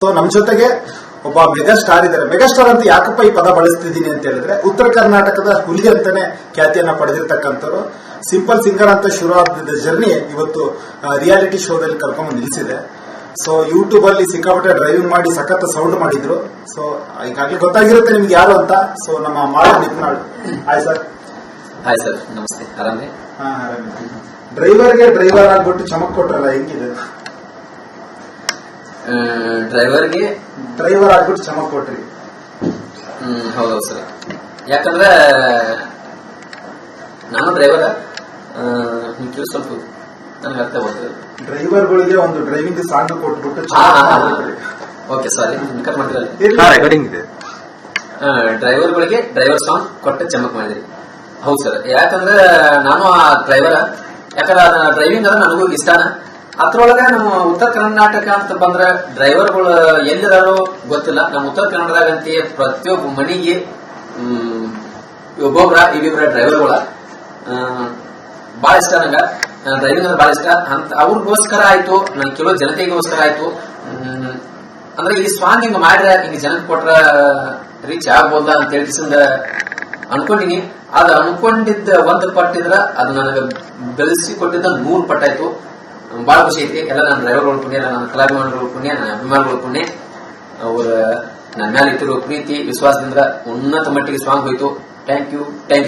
So ನಮ್ಮ ಜೊತೆಗೆ ಒಬ್ಬ ಮೆಗಾಸ್ಟಾರ್ ಇದ್ದಾರೆ. ಮೆಗಾಸ್ಟಾರ್ ಅಂತ ಯಾಕಪ್ಪ ಈ ಪದ ಬಳಸ್ತಿದ್ದೀನಿ ಅಂತ ಹೇಳಿದ್ರೆ, ಉತ್ತರ ಕರ್ನಾಟಕದ ಹುಲಿ ಅಂತಾನೆ ಖ್ಯಾತಿಯನ್ನ ಪಡೆದಿರ್ತಕ್ಕಂಥವ್ರು. ಸಿಂಪಲ್ ಸಿಂಗರ್ ಅಂತ ಶುರು ಆಗಿದ್ದ ಜರ್ನಿ ಇವತ್ತು ರಿಯಾಲಿಟಿ ಶೋದಲ್ಲಿ ಕರ್ಕೊಂಡು ನಿಲ್ಲಿಸಿದೆ. ಸೊ ಯೂಟ್ಯೂಬ್ ಅಲ್ಲಿ ಸಿಕ್ಕಾಪಟ್ಟೆ ಡ್ರೈವಿಂಗ್ ಮಾಡಿ ಸಖತ್ ಸೌಂಡ್ ಮಾಡಿದ್ರು. ಸೊ ಈಗಾಗಲೇ ಗೊತ್ತಾಗಿರುತ್ತೆ ನಿಮ್ಗೆ ಯಾರು ಅಂತ. ಸೊ ನಮ್ಮ ಮಾಳು ನಿಪ್ನಾಳ್. Hi sir. ಹಾಯ್ ಸರ್, ನಮಸ್ತೆ. ಆರಾಮೇ? ಹಾ, ಆರಾಮ. ಡ್ರೈವರ್ಗೆ ಡ್ರೈವರ್ ಆಗ್ಬಿಟ್ಟು ಚಮಕ್ ಕೊಟ್ರಲ್ಲ, ಹೆಂಗಿದೆ? ಡ್ರೈವರ್ಗೆ ಡ್ರೈವರ್ ಆಗ್ಬಿಟ್ಟು ಚಮಕ್ ಕೊಟ್ರಿ. ಹೌದೌದು ಸರ್. ಯಾಕಂದ್ರೆ ನಾನು ಡ್ರೈವರ್, ಸ್ವಲ್ಪ ನನಗೆ ಅರ್ಥ ಆಗ್ತದೆ. ಡ್ರೈವರ್ಗಳಿಗೆ ಒಂದು ಡ್ರೈವಿಂಗ್ ಸಾಂಗ್ ಕೊಟ್ಬಿಟ್ಟು ಓಕೆ, ಸಾರಿ, ಕಟ್ ಮಾಡಿದ್ರೆ ರೆಕಾರ್ಡಿಂಗ್ ಇದೆ. ಡ್ರೈವರ್ಗಳಿಗೆ ಡ್ರೈವರ್ ಸಾಂಗ್ ಕೊಟ್ಟು ಚಮಕ್ ಮಾಡಿದ್ರಿ. ಹೌದು ಸರ್. ಯಾಕಂದ್ರೆ ನಾನು ಆ ಡ್ರೈವರ್, ಯಾಕಂದ್ರೆ ಡ್ರೈವಿಂಗ್ ಅಂದ್ರೆ ನನಗೂ ಇಷ್ಟನ. ಅದ್ರೊಳಗೆ ನಮ್ಮ ಉತ್ತರ ಕರ್ನಾಟಕ ಅಂತ ಬಂದ್ರೆ ಡ್ರೈವರ್ಗಳು ಎಲ್ಲಿದಾರೋ ಗೊತ್ತಿಲ್ಲ. ನಮ್ಮ ಉತ್ತರ ಕನ್ನಡದಾಗಂತೆ ಪ್ರತಿಯೊಬ್ಬ ಮನೆಗೆ ಒಬ್ಬೊಬ್ರ ಇವಿಬ್ರ ಡ್ರೈವರ್ಗಳ ಬಹಳ ಇಷ್ಟ. ನಂಗ ಡ್ರೈವಿಂಗ್ ಅಂದ್ರೆ ಬಹಳ ಇಷ್ಟ. ಅಂತ ಅವ್ರಿಗೋಸ್ಕರ ಆಯ್ತು, ನನ್ ಕೆಲವು ಜನತೆಗೋಸ್ಕರ ಆಯ್ತು. ಅಂದ್ರೆ ಈ ಸಾಂಗ್ ಹಿಂಗ್ ಮಾಡ್ರೆ ಹಿಂಗ್ ಜನಕ್ಕೆ ಕೊಟ್ರ ರೀಚ್ ಆಗ್ಬೋದ ಅಂತ ಹೇಳ್ಕಿಸಿಂದ ಅನ್ಕೊಂಡಿನಿ. ಅದು ಅನ್ಕೊಂಡಿದ್ದ ಒಂದು ಪಟ್ಟಿದ್ರ ಅದು ನನಗೆ ಬೆಳೆಸಿ ಕೊಟ್ಟಿದ್ದ 100 ಪಟ್ಟಾಯ್ತು. ಬಹಳ ಖುಷಿ ಐತಿ. ಎಲ್ಲ ನನ್ನ ಡ್ರೈವರ್ಗಳು ಪುಣ್ಯ, ನನ್ನ ಕಲಾಭಿಮಾನಿಗಳು ಪುಣ್ಯ, ನನ್ನ ಅಭಿಮಾನಿಗಳು ಪುಣ್ಯ. ಅವ್ರ ನನ್ನ ಮೇಲೆ ಇಟ್ಟಿರೋ ಪ್ರೀತಿ ವಿಶ್ವಾಸದಿಂದ ಉನ್ನತ ಮಟ್ಟಿಗೆ ಸಾಂಗ್ ಹೋಯ್ತು. ಥ್ಯಾಂಕ್ ಯು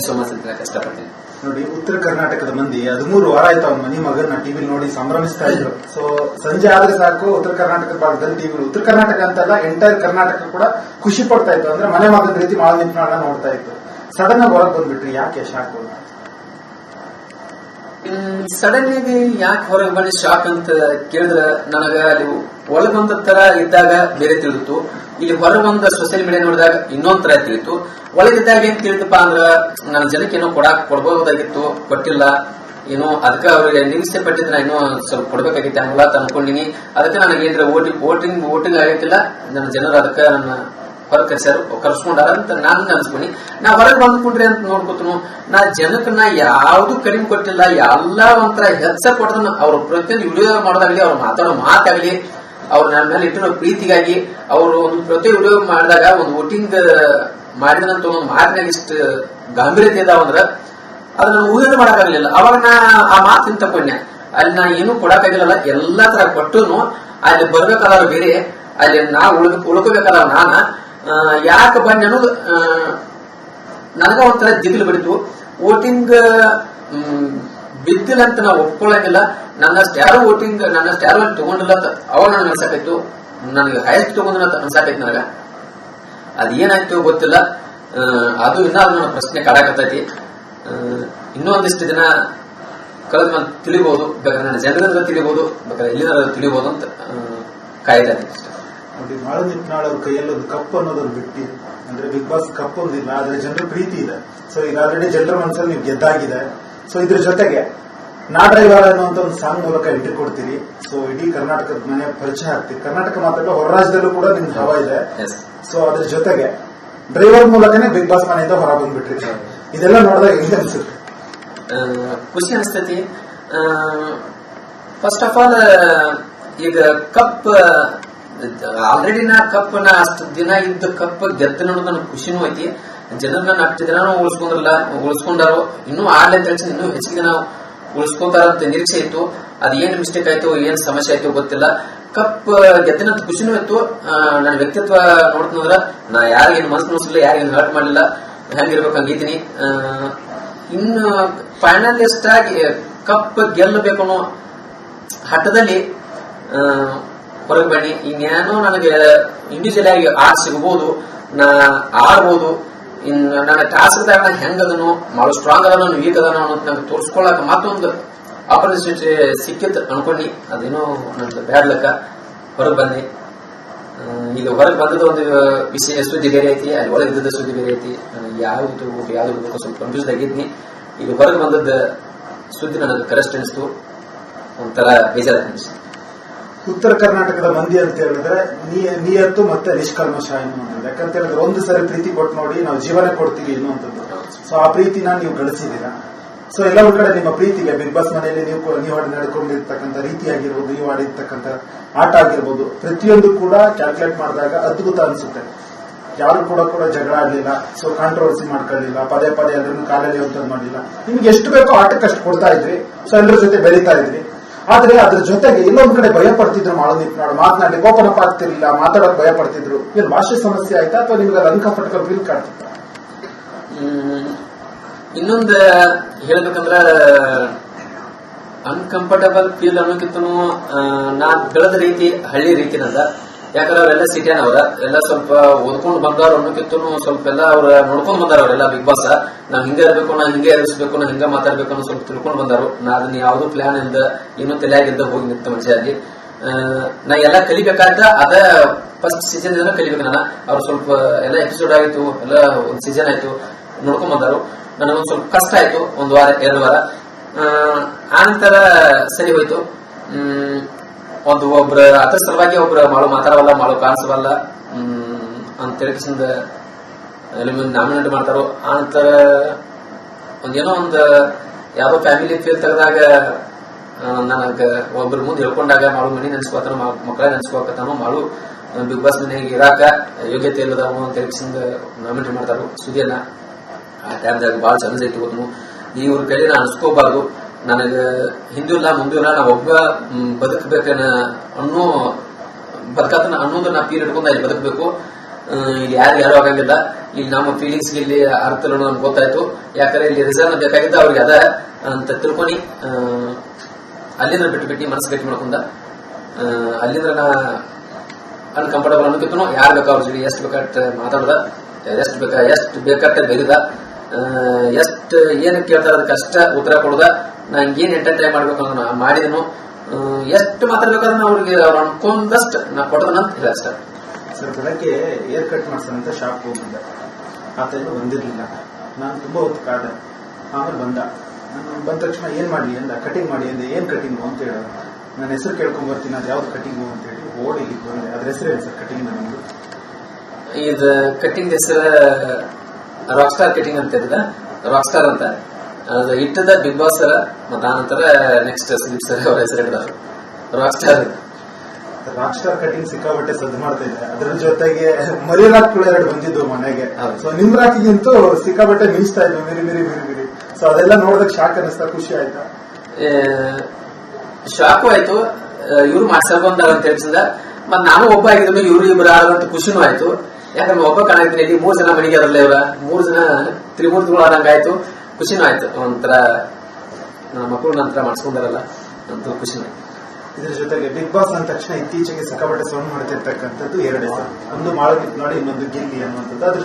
ಸೋ ಮಚ್ ಅಂತ ಕಷ್ಟಪಡ್ತೀನಿ. ನೋಡಿ, ಉತ್ತರ ಕರ್ನಾಟಕದ ಮಂದಿ 13 ವಾರ ಆಯ್ತು ಅವ್ನ ಮನಿ ಮಗನ ಟಿವಿ ನೋಡಿ ಸಂಭ್ರಮಿಸ್ತಾ ಇದ್ರು. ಸೊ ಸಂಜೆ ಆದ್ರೆ ಸಾಕು ಉತ್ತರ ಕರ್ನಾಟಕದ ಭಾಗದಲ್ಲಿ ಟಿವಿ, ಉತ್ತರ ಕರ್ನಾಟಕ ಅಂತಲ್ಲ ಎಂಟೈರ್ ಕರ್ನಾಟಕ ಕೂಡ ಖುಷಿ ಪಡ್ತಾ ಇತ್ತು. ಅಂದ್ರೆ ಮನೆ ಮಗನ ರೀತಿ ಮಾಳ ನಿಂತ್ನಾಳ ನೋಡ್ತಾ ಇತ್ತು. ಸಡನ್ ಆಗಿ ಹೊರಗೆ ಬಂದ್ಬಿಟ್ರಿ, ಯಾಕೆ ಶಾಕ್? ಸಡನ್ ಆಗಿ ಯಾಕೆ ಹೊರಗೆ ಬಂದು ಶಾಕ್ ಅಂತ ಕೇಳಿದ್ರೆ, ನನಗ ಅಲ್ಲಿ ಒಳಗೆ ಬಂದ ತರ ಇದ್ದಾಗ ಬೇರೆ ತಿಳಿತು, ಇಲ್ಲಿ ಹೊರಗೆ ಬಂದ ಸೋಷಿಯಲ್ ಮೀಡಿಯಾ ನೋಡಿದಾಗ ಇನ್ನೊಂದ್ ತರ ತಿಳಿತು. ಒಳಗಿದ್ದಾಗ ಏನ್ ತಿಳಿತಪ್ಪ ಅಂದ್ರ, ನನ್ನ ಜನಕ್ಕೆ ಏನೋ ಕೊಡ್ಬೋದಾಗಿತ್ತು, ಕೊಟ್ಟಿಲ್ಲ. ಏನೋ ಅದಕ್ಕೆ ಅವ್ರಿಗೆ ನಿರೀಕ್ಷೆ ಪಟ್ಟಿದ್ರೆ ಇನ್ನೂ ಸ್ವಲ್ಪ ಕೊಡ್ಬೇಕಾಗಿತ್ತು ಹಂಗಲ್ಲ ಅಂತ ಅನ್ಕೊಂಡಿನಿ. ಅದಕ್ಕೆ ನನಗೆ ಏನ್ರ ವೋಟಿಂಗ್ ಆಗೈತಿಲ್ಲ, ನನ್ನ ಜನರು ಅದಕ್ಕೆ ನನ್ನ ಹೊರಗೆ ಕರ್ಸ್ಕೊಂಡಾರ ಅಂತ ನಾನು ಅನ್ಸ್ಕೊನಿ. ನಾ ಹೊರಗೆ ಬಂದ್ಕೊಂಡ್ರಿ ಅಂತ ನೋಡ್ಕೊತನು. ನಾ ಜನಕ್ಕೆ ನಾ ಯಾವ್ದು ಕಡಿಮೆ ಕೊಟ್ಟಿಲ್ಲ, ಎಲ್ಲಾ ಒಂಥರ ಹೆಚ್ಚ ಕೊಟ್ಟದನ್ನ. ಅವ್ರ ಪ್ರತಿಯೊಂದು ವಿಡಿಯೋ ಮಾಡೋದಾಗ್ಲಿ, ಅವ್ರು ಮಾತಾಡೋ ಮಾತಾಗ್ಲಿ, ಅವ್ರು ನನ್ನ ಮೇಲೆ ಇಟ್ಟಿರೋ ಪ್ರೀತಿಗಾಗಿ ಅವರು ಒಂದು ಪ್ರತಿ ವಿಡಿಯೋ ಮಾಡಿದಾಗ ಒಂದು ವೋಟಿಂಗ್ ಮಾಡಿದಂತ ಒಂದು ಮಾತಿನಾಗ ಇಷ್ಟು ಗಾಂಭೀರ್ಯತೆ ಇದಾವ ಅಂದ್ರ ಅದನ್ನ ಊಹೆ ಮಾಡಕ್ಕಾಗಲಿಲ್ಲ. ಅವಾಗ ನಾ ಆ ಮಾತಿನ ತಕೊಂಡೆ. ಅಲ್ಲಿ ನಾ ಏನೂ ಕೊಡಕ್ಕಾಗಿಲ್ಲ, ಎಲ್ಲಾ ತರ ಕೊಟ್ಟನು. ಅಲ್ಲಿ ಬರ್ಬೇಕಾದವ್ರು ಬೇರೆ, ಅಲ್ಲಿ ನಾ ಉಳ್ಕೋಬೇಕಾದವ್ ನಾನ. ಯಾಕೆ ಬನ್ನಿ ಅನ್ನೋದು ನನಗ ಒಂಥರ ದಿಗಿಲು ಬಿಡಿತು. ವೋಟಿಂಗ್ ಬಿದ್ದಿಲ್ಲ ಅಂತ ನಾವು ಒಪ್ಕೊಳ್ಳಂಗಿಲ್ಲ. ನನ್ನಷ್ಟು ಯಾರು ವೋಟಿಂಗ್ ನನ್ನಷ್ಟು ಯಾರು ತಗೊಂಡಿಲ್ಲ ಅಂತ ಅವಾಗ ನನಗೆ ಅನ್ಸಾಕೈತು. ನನಗೆ ಹೈಯೆಸ್ಟ್ ತಗೊಂಡಿಲ್ಲ ಅಂತ ಅನ್ಸಾಕೈತಿ ನನಗ. ಅದೇನಾಯ್ತು ಗೊತ್ತಿಲ್ಲ. ಅದು ಇನ್ನ ನನ್ನ ಪ್ರಶ್ನೆ ಕಾಡಕತ್ತೈತಿ. ಇನ್ನೂ ಒಂದಿಷ್ಟು ದಿನ ಕಳೆದ ಮೇಲೆ ತಿಳಿಬಹುದು. ಬೇಕಾದ್ರೆ ನನ್ನ ಜನರಿಂದ ತಿಳಿಬಹುದು, ಬೇಕಾದ್ರೆ ಎಲ್ಲಿಂದ ತಿಳಿಬಹುದು ಅಂತ ಕಾಯ್ತಾ ಇದ್ದೀನಿ. ನೋಡಿ, ಮಾಳು ನಿಪ್ನಾಳ್ ಅವ್ರ ಕೈಯಲ್ಲಿ ಒಂದು ಕಪ್ ಅನ್ನೋದೊಂದು ಬಿಟ್ಟು, ಅಂದ್ರೆ ಬಿಗ್ ಬಾಸ್ ಕಪ್ ಒಂದಿಲ್ಲ, ಆದ್ರೆ ಜನರ ಪ್ರೀತಿ ಇದೆ. ಸೊ ಈಗ ಆಲ್ರೆಡಿ ಜನರ ಮನಸ್ಸಲ್ಲಿ ನೀವು ಗೆದ್ದಾಗಿದೆ. ಸೊ ಇದ್ರ ಜೊತೆಗೆ ನಾ ಡ್ರೈವರ್ ಅನ್ನುವಂತ ಒಂದು ಸಾಂಗ್ ಮೂಲಕ ಎಂಟ್ರಿ ಕೊಡ್ತೀರಿ. ಸೊ ಇಡೀ ಕರ್ನಾಟಕದ ಮನೆ ಪರಿಚಯ ಆಗ್ತೀರಿ. ಕರ್ನಾಟಕ ಮಾತ್ರ ಹೊರ ರಾಜ್ಯದಲ್ಲೂ ಕೂಡ ನಿಮ್ಗೆ ಹವಾ ಇದೆ. ಸೊ ಅದ್ರ ಜೊತೆಗೆ ಡ್ರೈವರ್ ಮೂಲಕನೇ ಬಿಗ್ ಬಾಸ್ ಮನೆಯಿಂದ ಹೊರ ಬಂದ್ಬಿಟ್ರಿ. ಇದೆಲ್ಲ ನೋಡಿದಾಗ ಹೆಂಗ ಅನ್ಸುತ್ತೆ? ಖುಷಿ ಅನಿಸ್ತೈತಿ. ಫಸ್ಟ್ ಆಫ್ ಆಲ್, ಈಗ ಕಪ್ ಆಲ್ರೆಡಿ ನಾ ಕಪ್ ಅಷ್ಟು ದಿನ ಇದ್ದ ಕಪ್ ಗೆದ್ದ ನೋಡೋದು ನನಗೆ ಖುಷಿನೂ ಐತಿ. ಜನರು ನನ್ನ ಅಷ್ಟು ದಿನಾನು ಉಳಿಸ್ಕೊಂಡಾರೋ, ಇನ್ನೂ ಆಡ್ಲಿ ಅಂತ ಹೇಳಿ ಇನ್ನೂ ಹೆಚ್ಚಿಗೆ ದಿನ ಉಳಿಸ್ಕೊಂತಾರಂತ ನಿರೀಕ್ಷೆ ಇತ್ತು. ಅದ್ ಏನ್ ಮಿಸ್ಟೇಕ್ ಆಯ್ತು, ಏನ್ ಸಮಸ್ಯೆ ಆಯ್ತು ಗೊತ್ತಿಲ್ಲ. ಕಪ್ ಗೆದ್ದಿನಂತ ಖುಷಿನೂ ಇತ್ತು. ನನ್ನ ವ್ಯಕ್ತಿತ್ವ ನೋಡ್ತಂದ್ರ ನಾ ಯಾರಿಗೇನು ಮನಸ್ಸು ನೋಡಿಸಿಲ್ಲ, ಯಾರಿಗೇನು ಹರ್ಟ್ ಮಾಡಿಲ್ಲ, ಹೆಂಗಿರ್ಬೇಕು ಹಂಗಿದ್ದೀನಿ. ಇನ್ನು ಫೈನಲಿಸ್ಟ್ ಆಗಿ ಕಪ್ ಗೆಲ್ಲಬೇಕು ಅನ್ನೋ ಹಠದಲ್ಲಿ ಹೊರಗೆ ಬನ್ನಿ. ಇನ್ನೇನೋ ನನಗೆ ಇಂಡಿವಿಜುವಲ್ ಆಗಿ ಆರ್ಟ್ ಸಿಗಬಹುದು, ನಾ ಆಡ್ಬೋದು. ನನ್ನ ಟಾಸ್ಕ್ ದಾಗ ಹೆಂಗದನು, ಬಹಳ ಸ್ಟ್ರಾಂಗ್ ಅದನೋ ವೀಕ್ ಅದನೋ ಅನ್ನೋದು ನಂಗೆ ತೋರಿಸ್ಕೊಳಕ್ ಮತ್ತೊಂದು ಆಪರ್ಚುನಿಟಿ ಸಿಕ್ಕಿತ್ತು ಅನ್ಕೊಂಡಿ. ಅದೇನೋ ನಂದು ಬ್ಯಾಡ್ ಲೆಕ್ಕ ಹೊರಗೆ ಬಂದೆ. ಈಗ ಹೊರಗೆ ಬಂದದ ಒಂದು ವಿಷಯ ಸುದ್ದಿ ಬೇರೆ ಐತಿ, ಅಲ್ಲಿ ಒಳಗೆ ಇದ್ದದ ಸುದ್ದಿ ಬೇರೆ ಐತಿ. ನನಗೆ ಯಾವ್ದು ಬಿಡ್ಬೇಕು ಸ್ವಲ್ಪ ಕನ್ಫ್ಯೂಸ್ ಆಗಿದ್ನಿ. ಈಗ ಹೊರಗೆ ಬಂದದ ಸುದ್ದಿ ನನಗೆ ಕರೆಸ್ಟ್ ಅನಿಸ್ತು, ಒಂಥರ ಬೇಜಾರ ಅನಿಸ್ತು. ಉತ್ತರ ಕರ್ನಾಟಕದ ಮಂದಿ ಅಂತ ಹೇಳಿದ್ರೆ ನಿಯತ್ತು ಮತ್ತೆ ನಿಷ್ಕಲ್ಮಶ ಎನ್ನುವಂಥದ್ದು. ಯಾಕಂತ ಹೇಳಿದ್ರೆ ಒಂದು ಸರಿ ಪ್ರೀತಿ ಕೊಟ್ಟು ನೋಡಿ, ನಾವು ಜೀವನ ಕೊಡ್ತೀವಿ ಎನ್ನುವಂಥದ್ದು. ಸೊ ಆ ಪ್ರೀತಿನ ನೀವು ಗಳಿಸಿದ್ದೀರಾ. ಸೊ ಎಲ್ಲ ಒಂದ್ ಕಡೆ ನಿಮ್ಮ ಪ್ರೀತಿಗೆ ಬಿಗ್ ಬಾಸ್ ಮನೆಯಲ್ಲಿ ನೀವು ನಡ್ಕೊಂಡಿರ್ತಕ್ಕಂಥ ರೀತಿ ಆಗಿರ್ಬೋದು, ನೀವು ಆಡಿರ್ತಕ್ಕಂಥ ಆಟ ಆಗಿರ್ಬೋದು, ಪ್ರತಿಯೊಂದು ಕೂಡ ಕ್ಯಾಲ್ಕುಲೇಟ್ ಮಾಡಿದಾಗ ಅದ್ಭುತ ಅನ್ಸುತ್ತೆ. ಯಾರು ಕೂಡ ಜಗಳ ಆಡ್ಲಿಲ್ಲ, ಸೊ ಕಾಂಟ್ರವರ್ಸಿ ಮಾಡ್ಕೊಳ್ಳಿಲ್ಲ, ಪದೇ ಅದ್ರನ್ನು ಕಾಲಲ್ಲಿ ಅಂತದ್ ಮಾಡಲಿಲ್ಲ. ನಿಮ್ಗೆ ಎಷ್ಟು ಬೇಕೋ ಆಟಕ್ಕೆ ಅಷ್ಟು ಕೊಡ್ತಾ ಇದ್ರಿ, ಸೊ ಎಲ್ಲರ ಜೊತೆ ಬೆಳೀತಾ ಇದ್ರಿ. ಆದ್ರೆ ಅದ್ರ ಜೊತೆಗೆ ಇನ್ನೊಂದ್ ಕಡೆ ಭಯ ಪಡ್ತಿದ್ರು, ಮಾತನಾಡ್ಲಿಕ್ಕೆ ಓಪನ್ ಅಪ್ ಆಗ್ತಿರ್ಲಿಲ್ಲ, ಮಾತಾಡಕ್ ಭಯ ಪಡ್ತಿದ್ರು. ಏನ್ ಭಾಷೆ ಸಮಸ್ಯೆ ಆಯ್ತಾ ಅಥವಾ ನಿಮ್ಗೆ ಅದು ಅನ್ಕಂಫರ್ಟಬಲ್ ಫೀಲ್ ಕಾಡ್ತಿತ್ತ? ಇನ್ನೊಂದು ಹೇಳ್ಬೇಕಂದ್ರ ಅನ್ಕಂಫರ್ಟಬಲ್ ಫೀಲ್ ಅನ್ನೋಕ್ಕಿಂತನೂ ನಾನ್ ಬೆಳೆದ ರೀತಿ ಹಳ್ಳಿ ರೀತಿನದ. ಯಾಕಂದ್ರೆ ಅವರೆಲ್ಲ ಸಿಟಿಯನವ್ರ, ಎಲ್ಲ ಸ್ವಲ್ಪ ಓದ್ಕೊಂಡು ಬಂದವ್ರು ಅನ್ನೋಕ್ಕಿಂತನೂ ಸ್ವಲ್ಪ ಎಲ್ಲ ಅವ್ರ ನೋಡ್ಕೊಂಡ್ ಬಂದಾರ. ಅವರೆಲ್ಲ ಬಿಗ್ ಬಾಸ್ ನಾವ್ ಹಿಂಗೆ ಇರ್ಬೇಕು, ನಾ ಹಿಂಗೆ ಎದುರಿಸ್ಬೇಕು, ನಾ ಹಿಂಗ ಮಾತಾಡ್ಬೇಕು ಅನ್ನೋ ಸ್ವಲ್ಪ ತಿಳ್ಕೊಂಡ್ ಬಂದಾರು. ನಾ ಅದನ್ನ ಯಾವ್ದು ಪ್ಲಾನ್ ಇಂದ ಏನೋ ತಲೆಯಾಗಿದ್ದ ಹೋಗಿ ನಿಂತ ಮನುಷ್ಯ ಅಲ್ಲಿ. ನಾ ಎಲ್ಲ ಕಲಿಬೇಕಾದ ಅದ ಫಸ್ಟ್ ಸೀಸನ್ ಇಂದ ಕಲಿಬೇಕು. ಅವ್ರು ಸ್ವಲ್ಪ ಎಲ್ಲ ಎಪಿಸೋಡ್ ಆಯ್ತು, ಎಲ್ಲ ಒಂದ್ ಸೀಸನ್ ಆಯ್ತು, ನೋಡ್ಕೊಂಡ್ ಬಂದಾರು. ನನಗೊಂದ್ ಸ್ವಲ್ಪ ಕಷ್ಟ ಆಯ್ತು, 1 ವಾರ 2 ವಾರ. ಆನಂತರ ಸರಿ ಹೋಯ್ತು. ಒಬ್ರ ಅದ್ರ ಸಲುವಾಗಿ ಒಬ್ರು ಮಾತಾಡವಲ್ಲ, ಕಾಣಿಸವಲ್ಲ ಅಂತೇಳಿ ನಾಮಿನೇಟ್ ಮಾಡ್ತಾರೋ. ಆನಂತರ ಒಂದೇನೋ ಯಾವ್ದೋ ಫ್ಯಾಮಿಲಿ ಫೇಲ್ ತೆಗೆದಾಗ ನನಗ ಒಬ್ರ ಮುಂದೆ ಹೇಳ್ಕೊಂಡಾಗ ಮನಿ ನೆನ್ಸ್ಕೋತಾನ, ಮಕ್ಕಳ ನೆನ್ಸ್ಕೋಕತಾನೋ, ಬಿಗ್ ಬಾಸ್ ಮನೆಗೆ ಇರಾಕ ಯೋಗ್ಯತೆ ಇಲ್ಲದವನು ಅಂತ ನಾಮಿನೇಟ್ ಮಾಡ್ತಾರೋ ಸುದಿಯನ್ನ. ಆ ಟೈಮ್ದಾಗ ಬಹಳ ಚಾಲೆಂಜ್ ಐತಿ. ಗೊತ್ತು ಇವ್ರ ಕೈಲಿ ನಾ ಅನ್ಸ್ಕೋಬಾರ್ದು, ನನಗ ಹಿಂದೂ ಇಲ್ಲ ಮುಂದೂ ಇಲ್ಲ, ನಾ ಒಬ್ಬ ಬದುಕಬೇಕನ್ನ ಬದುಕತನ ಅನ್ನೋದು ನಾ ಪೀರ್ ಹಿಡ್ಕೊಂಡ ಇಲ್ಲಿ ಬದುಕಬೇಕು. ಇಲ್ಲಿ ಯಾರು ಆಗಂಗಿಲ್ಲ. ಇಲ್ಲಿ ನಮ್ಮ ಫೀಲಿಂಗ್ಸ್ ಇಲ್ಲಿ ಅರ್ಥ ನಮ್ಗೆ ಗೊತ್ತಾಯ್ತು. ಯಾಕಂದ್ರೆ ಇಲ್ಲಿ ರಿಸಲ್ಟ್ ಬೇಕಾಗಿದ್ದ ಅವ್ರಿಗೆ ಅದ ಅಂತ ತಿಳ್ಕೊನಿ ಅಲ್ಲಿಂದ ಬಿಟ್ಟು ಮನಸ್ಸು ಗಟ್ಟಿ ಮಾಡ್ಕೊಂಡ. ಅಲ್ಲಿಂದ ನಾ ಅನ್ಕಂಫರ್ಟಬಲ್ ಅನ್ನೋದಕ್ಕೂ ಯಾರು ಬೇಕಾ ಅವ್ರ ಜೊತೆ ಎಷ್ಟು ಬೇಕಾಟ ಮಾತಾಡ್ದ, ಎಷ್ಟು ಬೇಕಾಟ ಬೆರಿದ, ಎಷ್ಟು ಏನ್ ಕೇಳ್ತಾರ ಅದಕ್ಕೆ ಅಷ್ಟ ಉತ್ತರ ಕೊಡದ. ನಂಗೆ ಏನ್ ಎಂಟರ್ಟೈನ್ ಮಾಡ್ಬೇಕು ಅನ್ನೋ ಮಾಡಿದನು. ಎಷ್ಟು ಮಾತಾಡ್ಬೇಕಾದ್ರೆ ಅವ್ರಿಗೆ ಅವ್ರು ಅನ್ಕೊಂಡಷ್ಟು ನಾ ಕೊಡದನಂತ ಹೇಳ ಅಷ್ಟ. ಸರ್, ಬೆಳಗ್ಗೆ ಏರ್ ಕಟ್ ಮಾಡ್ಸಂತ ಶಾಪ್ ಹೋಗಿದ್ದೆ. ಆತ ಏನು ಬಂದಿರ್ಲಿಲ್ಲ. ನಾನು ತುಂಬಾ ಹೊತ್ತು ಕಾದೆ. ಆಮೇಲೆ ಬಂದ ತಕ್ಷಣ ಏನ್ ಮಾಡ್ಲಿ ಅಂದ, ಕಟಿಂಗ್ ಮಾಡಿ ಅಂದೆ. ಏನ್ ಕಟಿಂಗು ಅಂತ ಹೇಳ. ನನ್ನ ಹೆಸರು ಕೇಳ್ಕೊಂಡ್ ಬರ್ತೀನಿ, ಅದು ಯಾವ್ದು ಕಟಿಂಗು ಅಂತ ಹೇಳಿ ಓಡಿ ಬಂದೆ. ಅದ್ರ ಹೆಸರು ಏನು ಸರ್ ಕಟಿಂಗ್? ನಮ್ದು ಇದು ಕಟಿಂಗ್ ಹೆಸರು ರಾಕ್ ಸ್ಟಾರ್ ಕಟಿಂಗ್ ಅಂತ ಹೇಳಿದ, ರಾಕ್ ಸ್ಟಾರ್ ಅಂತ. ಅದು ಇಟ್ಟದ ಬಿಗ್ ಬಾಸ್ ಸರ್, ಮತ್ತ ಆನಂತರ ನೆಕ್ಸ್ಟ್ ಸುದೀಪ್ ಸರ್ ಅವ್ರ ಹೆಸರು ಹೇಳಿದ್ರು rock star. Rock star cutting ಸಿಕ್ಕಾಬಟ್ಟೆ ಸದ್ದು ಮಾಡ್ತಾ ಇದೆ. ಅದ್ರ ಜೊತೆಗೆ ಮರಿರಾಕ್ಗಳು 2 ಬಂದಿದ್ದು ಮನೆಗೆ. ಸೊ ನಿಮ್ ರಾಕಿಗಿಂತೂ ಸಿಕ್ಕಾಬಟ್ಟೆ ಮೀಸ್ತಾ ಇದ್ವು, ಮಿರಿ. ಸೊ ಅದೆಲ್ಲ ನೋಡಿದಾಗ ಶಾಕ್ ಅನ್ನಿಸ್ತಾ, ಖುಷಿ ಆಯ್ತಾ? ಶಾಕು ಆಯ್ತು. ಇವ್ರು ಮಾಸ್ಟರ್ ಬಂದಾರ ಅಂತ ಹೇಳ್ಸಿದ, ಮತ್ ನಾನು ಒಬ್ಬ ಆಗಿದ್ರು, ಇವ್ರು ಇಬ್ರು ಆದಂತ ಖುಷಿನೂ ಆಯ್ತು. ಯಾಕಂದ್ರೆ ಒಬ್ಬ ಕಾಣಿದ್ದೀನಿ, ಇಲ್ಲಿ 3 ಜನ ಮನೆಗೆ ಅದರಲ್ಲ, ಇವರ 3 ಜನ ತ್ರಿಮೂರ್ತಿಗಳು ಆದಂಗ ಆಯ್ತು, ಖುಷಿನೂ ಆಯ್ತು. ಒಂಥರ ನನ್ನ ಮಕ್ಕಳು ನಂತರ ಮಾಡಿಸ್ಕೊಂಡಾರಲ್ಲ ಅಂತ ಖುಷಿನೂ ಆಯ್ತು. ಇದ್ರ ಜೊತೆಗೆ ಬಿಗ್ ಬಾಸ್ ಅಂದ ತಕ್ಷಣ ಇತ್ತೀಚೆಗೆ ಸಿಕ್ಕಾಪಟ್ಟೆ ಸೌಂಡ್ ಮಾಡ್ತಿರ್ತಕ್ಕಂಥದ್ದು 2 ಹೆಸರು. ಒಂದು ಮಾಳವಿತ್ ನೋಡಿ, ಇನ್ನೊಂದು ಗಿಲ್ಲಿ ಅನ್ನುವಂಥದ್ದು. ಅದ್ರ